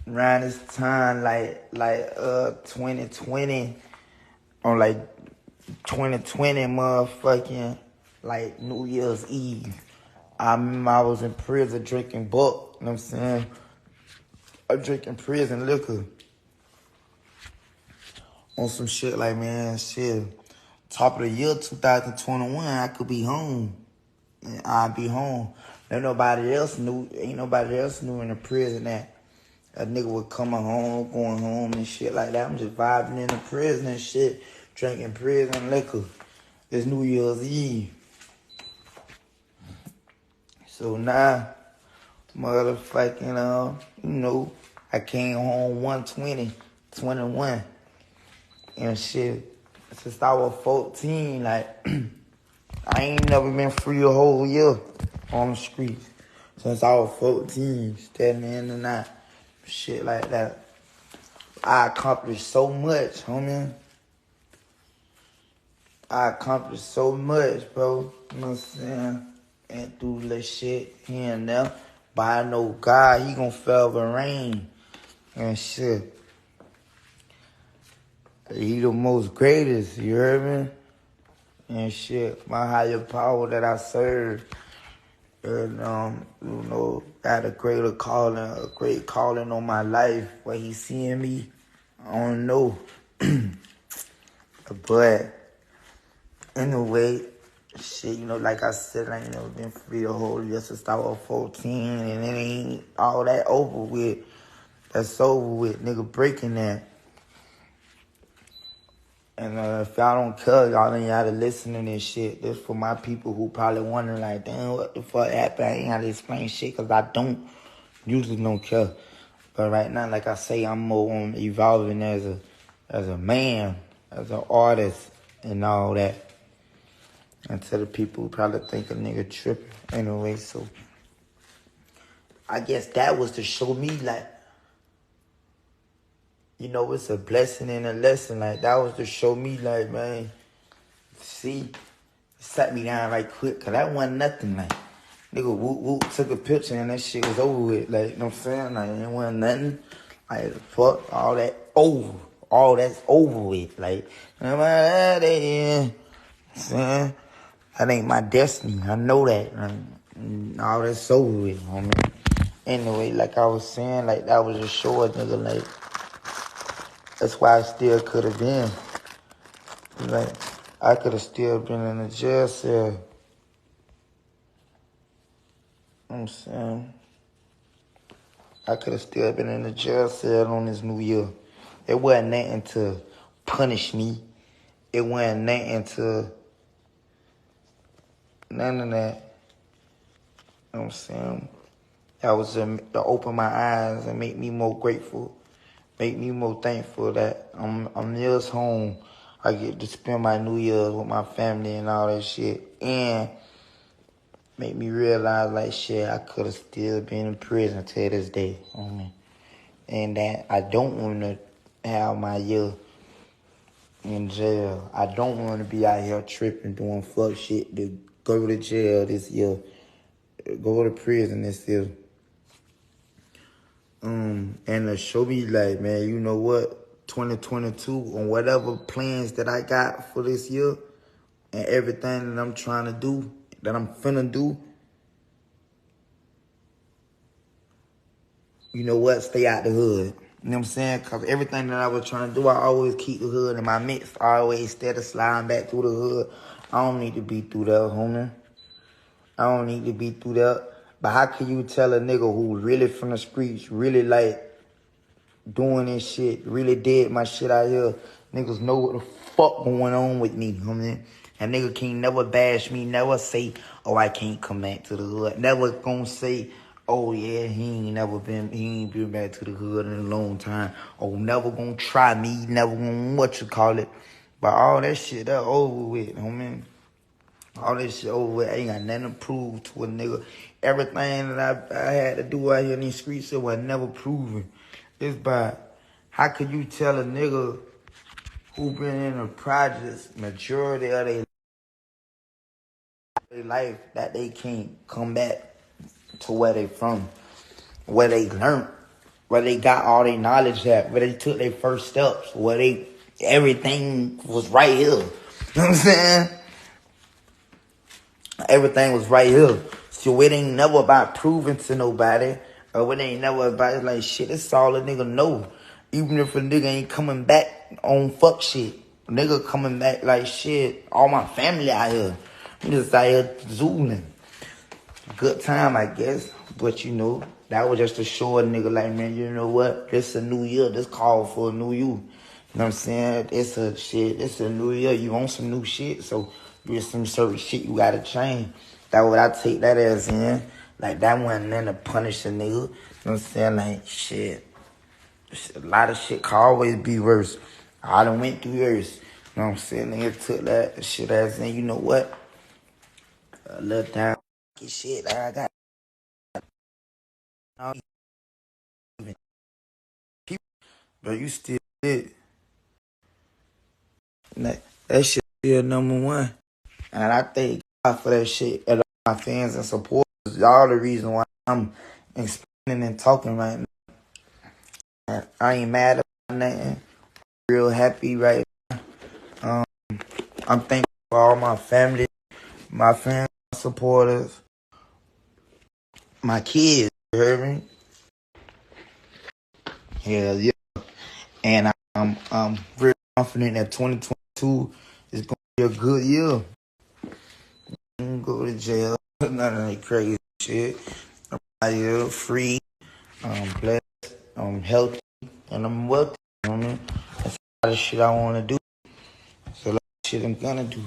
around this time, like 2020, on like 2020 motherfucking like New Year's Eve. I remember I was in prison drinking buck, you know what I'm saying? I'm drinking prison liquor on some shit like, man, shit. Top of the year 2021, I could be home. And I'd be home. Ain't nobody else knew in the prison that a nigga was coming home, going home and shit like that. I'm just vibing in the prison and shit, drinking prison liquor. It's New Year's Eve. So now, motherfucking, I came home 21 and shit. Since I was 14, like, I ain't never been free a whole year on the streets. Since I was 14, standing in the night, shit like that. I accomplished so much, homie. I accomplished so much, bro. You know what I'm saying? And through the shit here and there. But I know God, he gonna forever reign and shit. He the most greatest, you heard me? And shit, my higher power that I serve. And, got a great calling on my life. Where he seeing me, I don't know. But, anyway, shit, like I said, I ain't never been free the whole year since I was 14. And it ain't all that over with. That's over with, nigga breaking that. And if y'all don't care, y'all ain't gotta listen to this shit. This for my people who probably wondering like, damn, what the fuck happened? I ain't gotta explain shit because I usually don't care. But right now, like I say, I'm more evolving as a man, as an artist, and all that. And to the people who probably think a nigga tripping. Anyway, so I guess that was to show me like, it's a blessing and a lesson. Like, that was to show me, like, man, see, sat me down right quick, because that wasn't nothing. Like, nigga, whoop, took a picture, and that shit was over with. Like, you know what I'm saying? Like, it wasn't nothing. Like, fuck, all that's over with. Like, that ain't my destiny. I know that. All that's over with, homie. Anyway, like I was saying, like, that was a short nigga, like, that's why I still could have been. Like, I could have still been in a jail cell. You know what I'm saying? I could have still been in a jail cell on this new year. It wasn't nothing to punish me. It wasn't nothing to none of that. You know what I'm saying? That was to open my eyes and make me more grateful. Make me more thankful that I'm years home. I get to spend my New Year's with my family and all that shit. And make me realize, like, shit, I could have still been in prison till this day. And that I don't want to have my year in jail. I don't want to be out here tripping, doing fuck shit to go to jail this year. Go to prison this year. And to show me, like, man, you know what? 2022, on whatever plans that I got for this year and everything that I'm trying to do, that I'm finna do, you know what? Stay out the hood. You know what I'm saying? Because everything that I was trying to do, I always keep the hood in my midst. I always, instead of sliding back through the hood, I don't need to be through there, homie. I don't need to be through there. But how can you tell a nigga who really from the streets, really like doing this shit, really did my shit out here, niggas know what the fuck going on with me, homie? And nigga can't never bash me, never say, oh, I can't come back to the hood. Never gonna say, oh yeah, he ain't been back to the hood in a long time. Oh, never gonna try me, never gonna But all that shit, that over with, homie. All this shit over with, ain't got nothing to prove to a nigga. Everything that I had to do out here in these streets, it was never proven. It's by, how could you tell a nigga who been in the projects majority of their life that they can't come back to where they from, where they learned? where they got all their knowledge at, where they took their first steps, where everything was right here. You know what I'm saying? Everything was right here. So it ain't never about proving to nobody. Or it ain't never about, it's like, shit, that's all a nigga know. Even if a nigga ain't coming back on fuck shit. A nigga coming back like, shit, all my family out here. I'm just out here zooling. Good time, I guess. But, you know, that was just to show a nigga like, man, you know what? This a new year. This call for a new you. You know what I'm saying? It's a new year. You want some new shit. So there's some certain shit you gotta change. That what I take that as in. Like, that wasn't nothing to punish a nigga. You know what I'm saying? Like, shit. A lot of shit can always be worse. I done went through worse. You know what I'm saying? Nigga took that shit as in, you know what? A little down shit that I got. But you still did. That shit still number one. And I thank God for that shit. And all my fans and supporters, y'all the reason why I'm explaining and talking right now. I ain't mad about nothing. Real happy right now. I'm thankful for all my family, my fans, supporters, my kids, you heard me? Hell yeah. And I'm very confident that 2022 is going to be a good year. I'm go to jail. None of that crazy shit. I'm out here free, blessed, healthy, and I'm wealthy. You know what I mean? That's a lot of shit I want to do. That's a lot of shit I'm going to do.